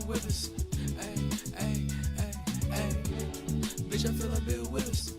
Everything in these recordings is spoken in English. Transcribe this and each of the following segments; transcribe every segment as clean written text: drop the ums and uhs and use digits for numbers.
Withers. Hey, hey, hey, hey. Bitch, I feel like Bill Withers.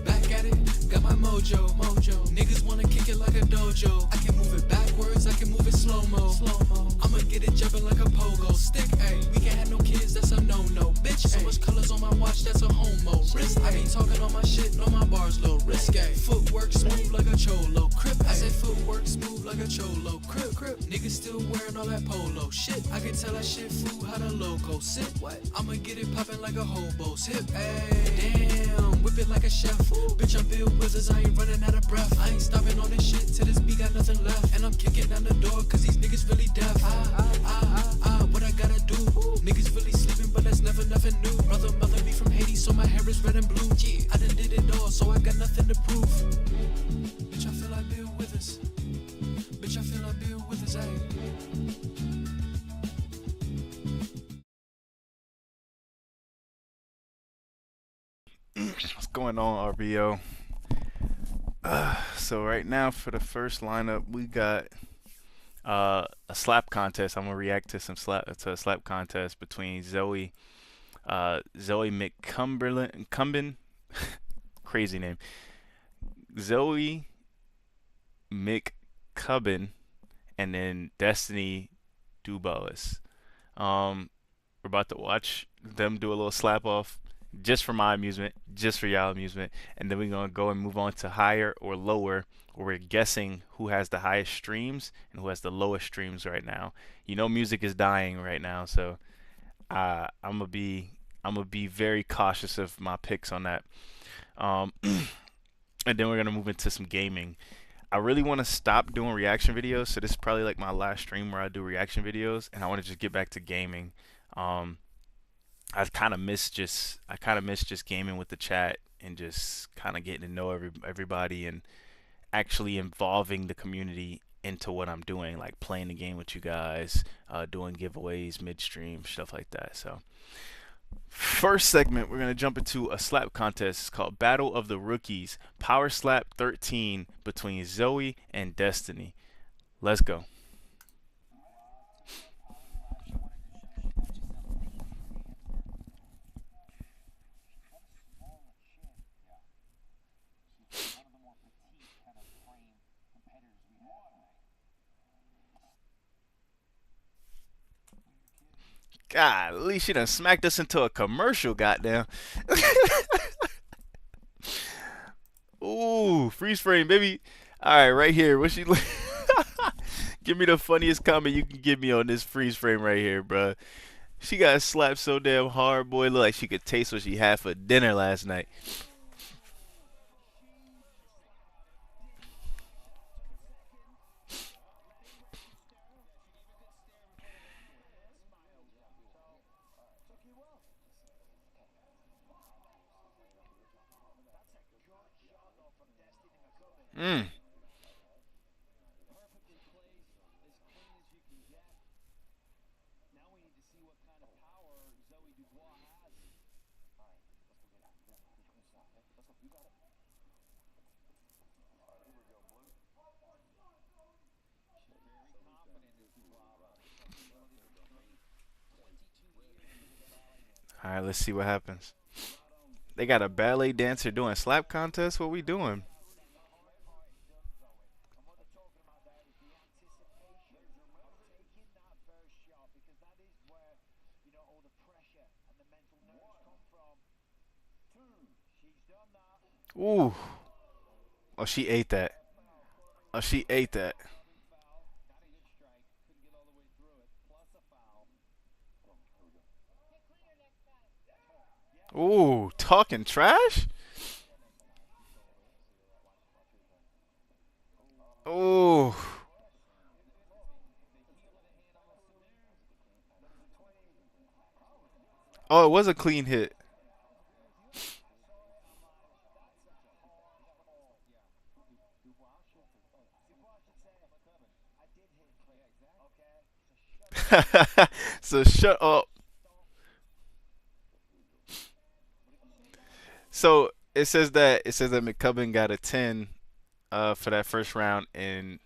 Back at it, got my mojo, mojo. Niggas wanna kick it like a dojo. I can move it backwards, I can move it slow-mo, slow-mo. I'ma get it jumping like a pogo stick, ayy. We can't have no kids, that's a no-no, bitch. So much colors on my watch, that's a homo. Wrist, I ain't talking on my shit, no my bars, little risque. Footwork smooth like a cholo, crip. I said footwork smooth like a cholo, crip, crip. Niggas still wearing all that polo shit. I can tell that shit flew how the logo sit. What? I'ma get it popping like a hobo's hip, ayy. Damn, whip it like a chef. Bitch, I'm Bill Withers, I ain't running out of breath. I ain't stopping on this shit till this beat got nothing left. And I'm kicking down the door cause these niggas really deaf. What I gotta do? Niggas really sleeping, but that's never nothing new. Brother, mother me from Haiti, so my hair is red and blue. Yeah, I done did it all, so I got nothing to prove. Bitch, I feel like Bill Withers. Bitch, I feel like Bill Withers, ayy. What's going on, RBO? So right now for the first lineup, we got a slap contest. I'm gonna react to a slap contest between Zoe McCumbin, crazy name, Zoe McCubbin, and then Destiny Dubois. We're about to watch them do a little slap off just for my amusement, just for y'all amusement, and then we're gonna go and move on to higher or lower, where we're guessing who has the highest streams and who has the lowest streams right now. You know, music is dying right now, so I'm gonna be very cautious of my picks on that. And then we're gonna move into some gaming. I really want to stop doing reaction videos, so this is probably like my last stream where I do reaction videos, and I want to just get back to gaming. I kind of miss just gaming with the chat and just kind of getting to know everybody and actually involving the community into what I'm doing, like playing the game with you guys, doing giveaways midstream, stuff like that. So first segment, we're gonna jump into a slap contest. It's called Battle of the Rookies, Power Slap 13 between Zoe and Destiny. Let's go. Golly, she done smacked us into a commercial, goddamn. Ooh, freeze frame, baby. All right, right here. What she? Give me the funniest comment you can give me on this freeze frame right here, bro. She got slapped so damn hard, boy. Look like she could taste what she had for dinner last night. Mm. All right, let's see what happens. They got a ballet dancer doing slap contest. What we doing? Ooh. Oh, she ate that. Oh, she ate that. Ooh, talking trash? Ooh. Oh, it was a clean hit. So shut up. So it says that McCubbin got a 10 for that first round, and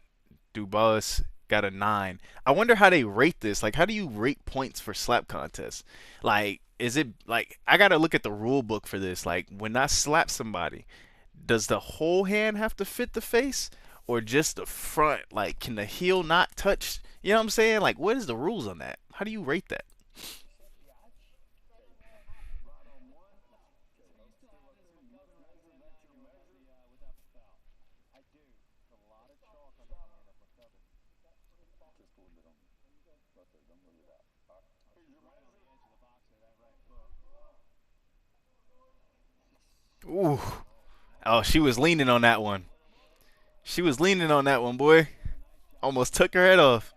Dubois got a 9. I wonder how they rate this. Like, how do you rate points for slap contests? Like, is it like I gotta look at the rule book for this? Like, when I slap somebody, does the whole hand have to fit the face, or just the front? Like, can the heel not touch? You know what I'm saying? Like, what is the rules on that? How do you rate that? Ooh. Oh, she was leaning on that one. She was leaning on that one, boy. Almost took her head off.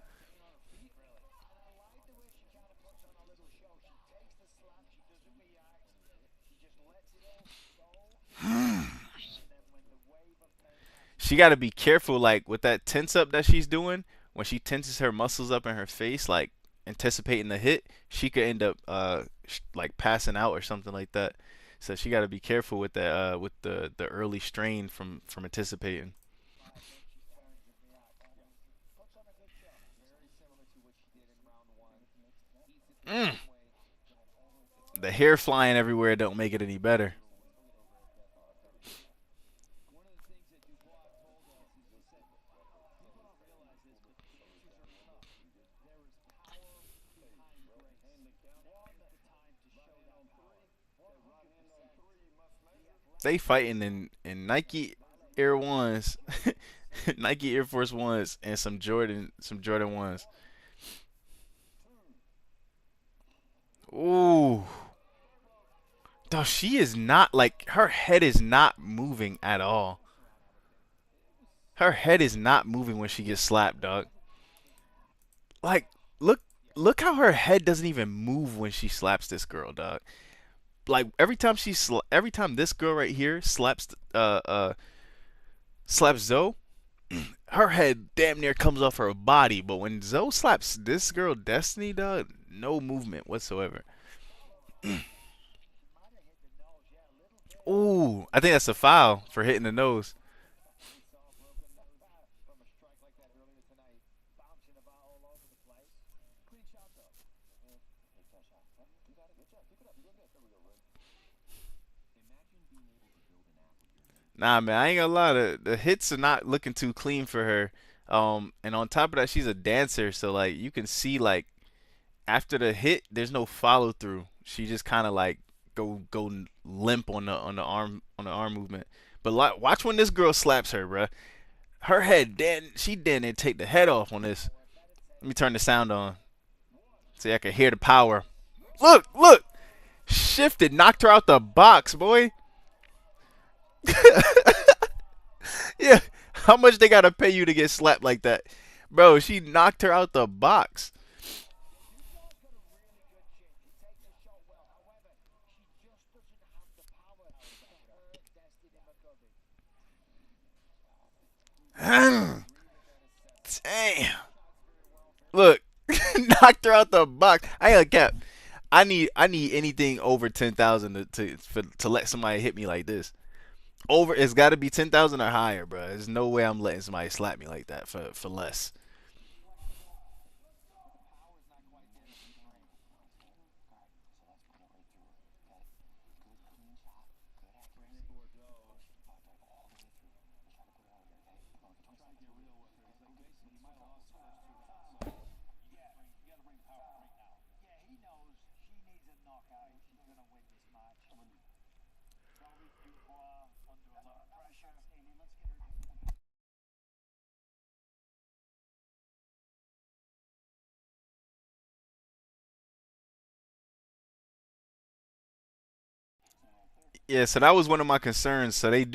She got to be careful, like with that tense up that she's doing. When she tenses her muscles up in her face, like anticipating the hit, she could end up like passing out or something like that. So she got to be careful with that, with the early strain from anticipating. Mm. The hair flying everywhere don't make it any better. They fighting in Nike Air Ones, Nike Air Force Ones, and some Jordan ones. Ooh, though she is not like her head is not moving at all. Her head is not moving when she gets slapped, dog. Like look how her head doesn't even move when she slaps this girl, dog. Like every time this girl right here slaps Zoe, her head damn near comes off her body. But when Zoe slaps this girl Destiny, dog, no movement whatsoever. Ooh, I think that's a foul for hitting the nose. Nah, man, I ain't gonna lie. The hits are not looking too clean for her. And on top of that, she's a dancer, so like you can see like after the hit, there's no follow through. She just kind of like go limp on the arm movement. But like, watch when this girl slaps her, bruh. Her head, she didn't take the head off on this. Let me turn the sound on so I can hear the power. Look, shifted, knocked her out the box, boy. Yeah, how much they gotta pay you to get slapped like that, bro? She knocked her out the box. Damn. Look, knocked her out the box. I ain't gonna cap. I need anything over 10,000 to let somebody hit me like this. Over, it's got to be 10,000 or higher, bro. There's no way I'm letting somebody slap me like that for less. Yeah, so that was one of my concerns. So they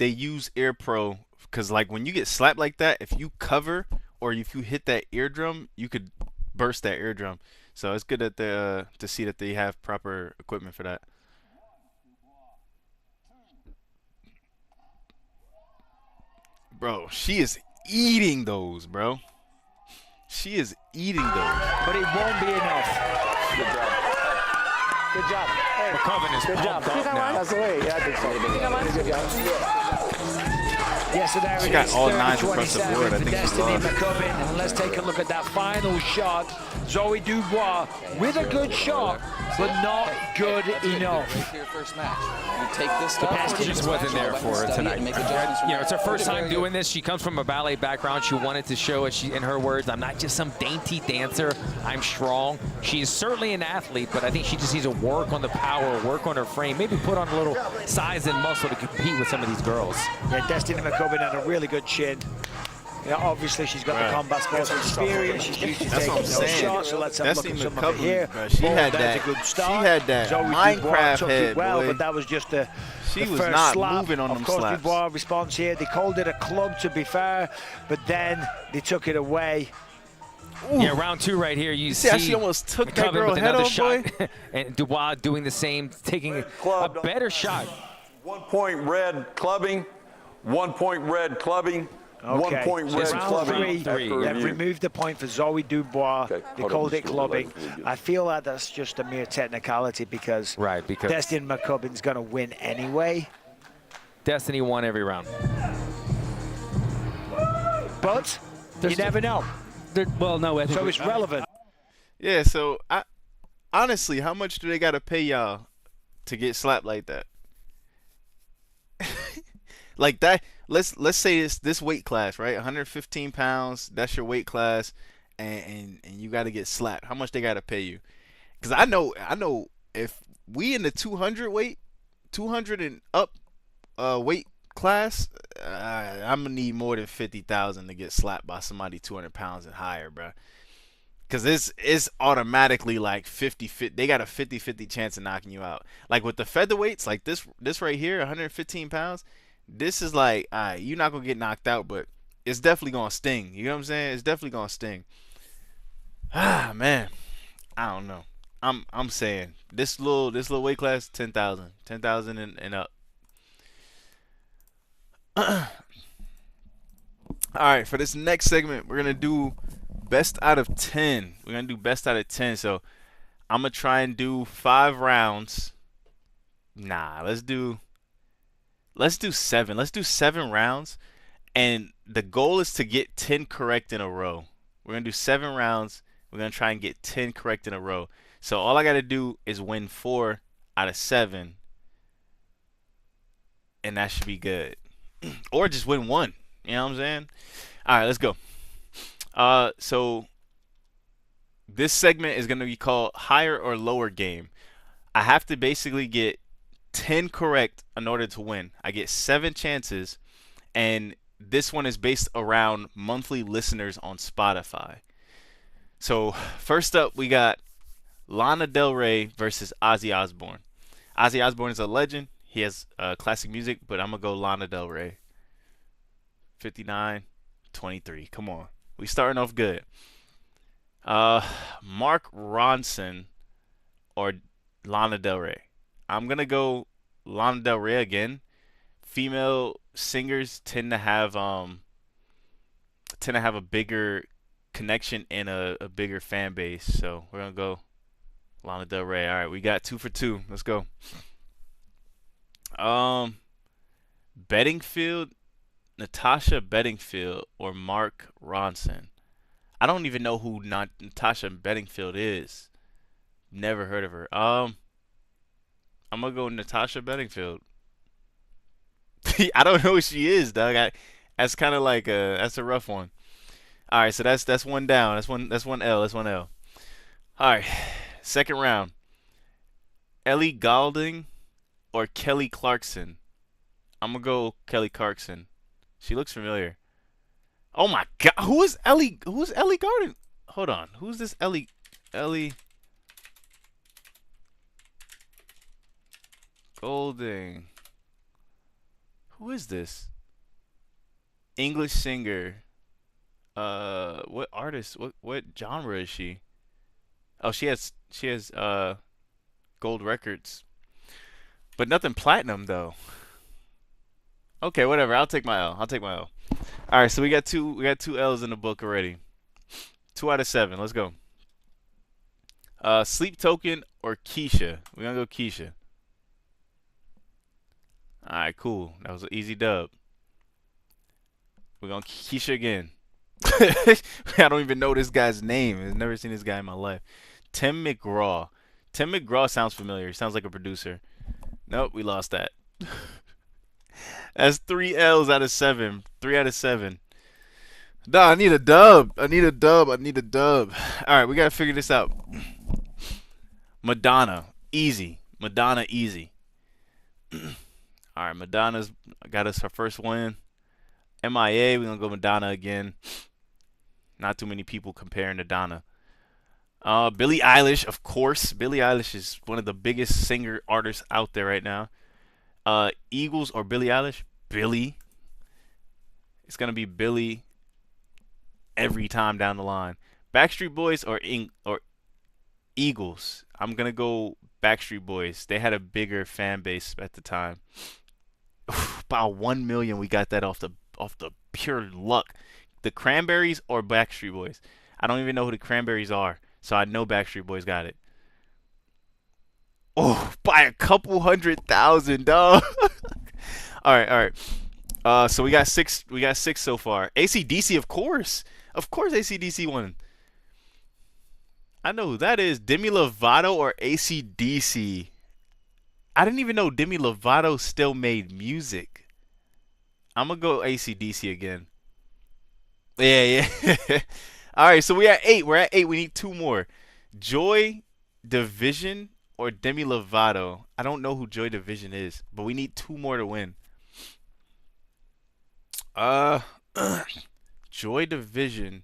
use Air Pro because like when you get slapped like that, if you cover or if you hit that eardrum, you could burst that eardrum. So it's good that they to see that they have proper equipment for that. Bro, she is eating those, bro. She is eating those. But it won't be enough. Good job. Good job. Hey, McCoven is good job. pumped up now. That's the way. Yeah, I think so. Good job. Yesterday She it got was all nines across the 30-27 board. I for think she Destiny lost. McCubbin. And let's take a look at that final shot. Zoe Dubois with a good shot, but not good enough. Your first match. You take this The stuff. best or she just just wasn't there watch for her and study it and tonight. make adjustments from You know, it's her there. first Very time good. doing this. She comes from a ballet background. She wanted to show it. She, in her words, I'm not just some dainty dancer. I'm strong. She's certainly an athlete, but I think she just needs to work on the power, work on her frame, maybe put on a little size and muscle to compete with some of these girls. Yeah, Destiny McCubbin had a really good chin. Yeah, obviously she's got Right. the combat sports experience. She's used to That's taking what I'm those saying. shots. So let's have a look Destiny at some of it McCubbin, here. bro, she Boom, had there's that- a good start. she had that Zoe Minecraft Dubois took head, it well, boy. but that was just the She was first not slap. moving on of them course, slaps. Dubois response here. They called it a club, to be fair, but then they took it away. Yeah, round two right here. You see how she almost took that McCubbin girl with head another off, shot. boy? And Dubois doing the same, taking a better shot. 1 point red clubbing. 1 point red clubbing. 1 point so red round clubbing. three, after they've review. removed the point for Zoe Dubois. Okay, They hold on, called let's it do it clubbing. like we do. I feel like that's just a mere technicality because Right, because Destiny McCubbin's going to win anyway. Destiny won every round. But you never know. Well, no, I think So it's relevant. Yeah, so I honestly, how much do they gotta pay y'all to get slapped like that? Like that. Let's say this weight class, right? 115 pounds. That's your weight class, and you gotta get slapped. How much they gotta pay you? Because I know if we in the 200 and up weight class, I'm gonna need more than 50,000 to get slapped by somebody 200 pounds and higher, bro. Because it's automatically like 50-50. They got a 50-50 chance of knocking you out. Like with the featherweights, like this right here, 115 pounds, this is like, all right, you're not going to get knocked out, but it's definitely going to sting. You know what I'm saying? It's definitely going to sting. Ah, man. I don't know. I'm saying this little weight class, 10,000. 10,000 and up. All right, for this next segment, we're going to do best out of 10. We're going to do best out of 10. So I'm going to try and do 5 rounds. Nah, let's do 7. Let's do 7 rounds. And the goal is to get 10 correct in a row. We're going to do 7 rounds. We're going to try and get 10 correct in a row. So all I got to do is win 4 out of 7. And that should be good. Or just win 1. You know what I'm saying? All right, let's go. So this segment is going to be called higher or lower game. I have to basically get 10 correct in order to win. I get 7 chances, and this one is based around monthly listeners on Spotify. So first up, we got Lana Del Rey versus Ozzy Osbourne. Ozzy Osbourne is a legend. He has classic music, but I'm going to go Lana Del Rey. 59-23. Come on. We starting off good. Mark Ronson or Lana Del Rey. I'm going to go Lana Del Rey again. Female singers tend to have a bigger connection and a bigger fan base. So we're going to go Lana Del Rey. All right, we got 2 for 2. Let's go. Bedingfield, Natasha Bedingfield or Mark Ronson. I don't even know who Natasha Bedingfield is. Never heard of her. I'm gonna go Natasha Bedingfield. I don't know who she is, dog. That's kind of like that's a rough one. All right, so that's one down. That's one L. That's one L. All right, second round. Ellie Goulding or Kelly Clarkson. I'm gonna go Kelly Clarkson. She looks familiar. Oh my God, who is Ellie? Who's Ellie Goulding? Hold on, who's this Ellie Goulding? Who is this? English singer. What artist? What genre is she? Oh, she has gold records, but nothing platinum though. Okay, whatever. I'll take my L. All right, so we got two L's in the book already. 2 out of 7. Let's go. Sleep Token or Keisha? We're gonna go Keisha. All right, cool. That was an easy dub. We're going to Keisha again. I don't even know this guy's name. I've never seen this guy in my life. Tim McGraw. Tim McGraw sounds familiar. He sounds like a producer. Nope, we lost that. That's 3 L's out of 7. 3 out of 7. Nah, I need a dub. I need a dub. I need a dub. All right, we got to figure this out. Madonna. Easy. Madonna, easy. All right, Madonna's got us her first win. MIA, we're going to go Madonna again. Not too many people comparing to Donna. Billie Eilish, of course. Billie Eilish is one of the biggest singer artists out there right now. Eagles or Billie Eilish? Billie. It's going to be Billie every time down the line. Backstreet Boys or Eagles? I'm going to go Backstreet Boys. They had a bigger fan base at the time. About 1 million we got that off the pure luck. The Cranberries or Backstreet Boys? I don't even know who the Cranberries are, so I know Backstreet Boys got it. Oh, by a couple 100,000, dog. All right. So we got 6. We got 6 so far. AC/DC, of course. Of course, AC/DC won. I know who that is. Demi Lovato or AC/DC. I didn't even know Demi Lovato still made music. I'm gonna go AC/DC again. Yeah. All right, so we're at 8. We're at 8. We need 2 more. Joy Division or Demi Lovato. I don't know who Joy Division is, but we need 2 more to win. Joy Division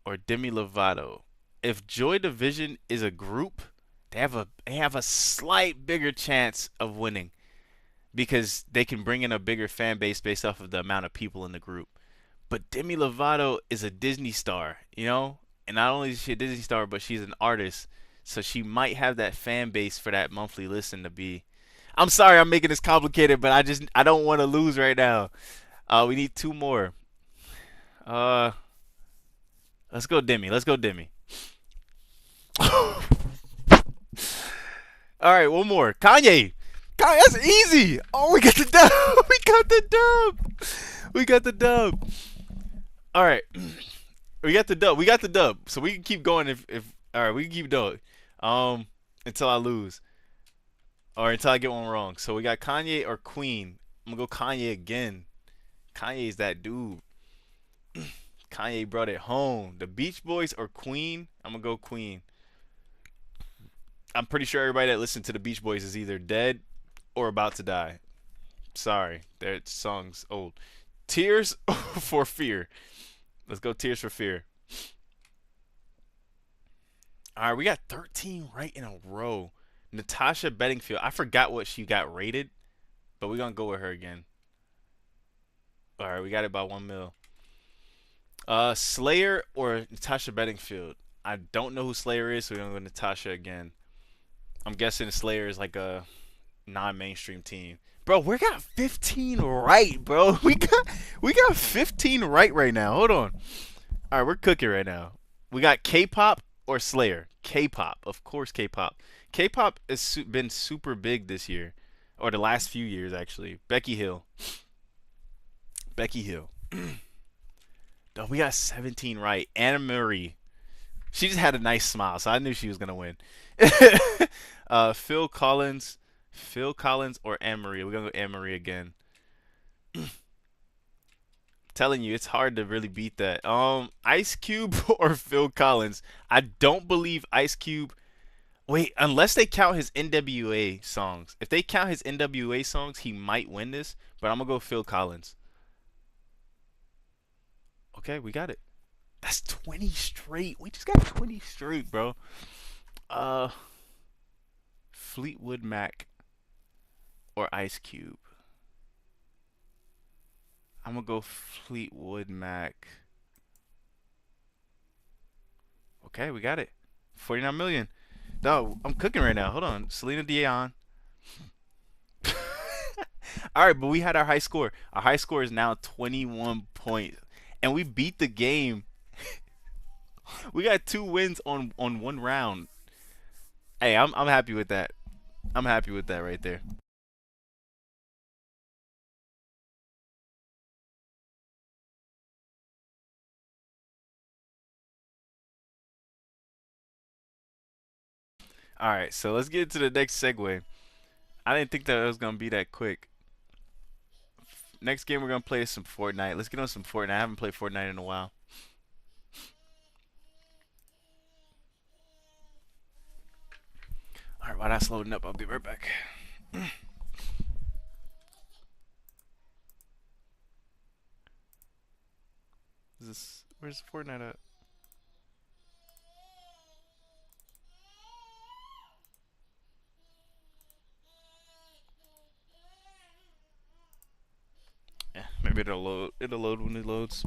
or Demi Lovato. If Joy Division is a group, they have a slight bigger chance of winning because they can bring in a bigger fan base based off of the amount of people in the group. But Demi Lovato is a Disney star, you know? And not only is she a Disney star, but she's an artist. So she might have that fan base for that monthly listen to be. I'm sorry I'm making this complicated, but I don't want to lose right now. We need 2 more. Let's go Demi. Let's go Demi. All right, 1 more. Kanye. That's easy. Oh, we got the dub. We got the dub. We got the dub. All right, we got the dub. We got the dub. So we can keep going if all right, we can keep doing. Until I lose, or until I get one wrong. So we got Kanye or Queen. I'm gonna go Kanye again. Kanye's that dude. Kanye brought it home. The Beach Boys or Queen? I'm gonna go Queen. I'm pretty sure everybody that listened to the Beach Boys is either dead or about to die. Sorry, their song's old. Tears for Fear. Let's go Tears for Fear. All right, we got 13 right in a row. Natasha Bedingfield. I forgot what she got rated, but we're going to go with her again. All right, we got it by 1 mil. Slayer or Natasha Bedingfield? I don't know who Slayer is, so we're going to go Natasha again. I'm guessing Slayer is like a non-mainstream team. Bro, we got 15 right, bro. We got 15 right now. Hold on. All right, we're cooking right now. We got K-pop or Slayer. K-pop, of course, K-pop. K-pop has been super big this year, or the last few years actually. Becky Hill. Oh, we got 17 right. Anna Marie. She just had a nice smile, so I knew she was gonna win. Phil Collins or Anne-Marie. We're gonna go Anne-Marie again. Telling you, it's hard to really beat that. Ice Cube or Phil Collins. I don't believe Ice Cube. Wait, unless they count his NWA songs. If they count his NWA songs, he might win this. But I'm gonna go Phil Collins. Okay, we got it. That's 20 straight. We just got 20 straight, bro. Fleetwood Mac or Ice Cube. I'm gonna go Fleetwood Mac. Okay, we got it. 49 million. No, I'm cooking right now. Hold on. Selena Dion. All right, but we had our high score. Our high score is now 21 points. And we beat the game. We got 2 wins on 1 round. Hey, I'm happy with that. I'm happy with that right there. All right, so let's get to the next segue. I didn't think that it was gonna be that quick. Next game we're gonna play is some Fortnite. Let's get on some Fortnite. I haven't played Fortnite in a while. All right, while that's loading up, I'll be right back. Where's Fortnite at? Yeah, maybe it'll load. It'll load when it loads.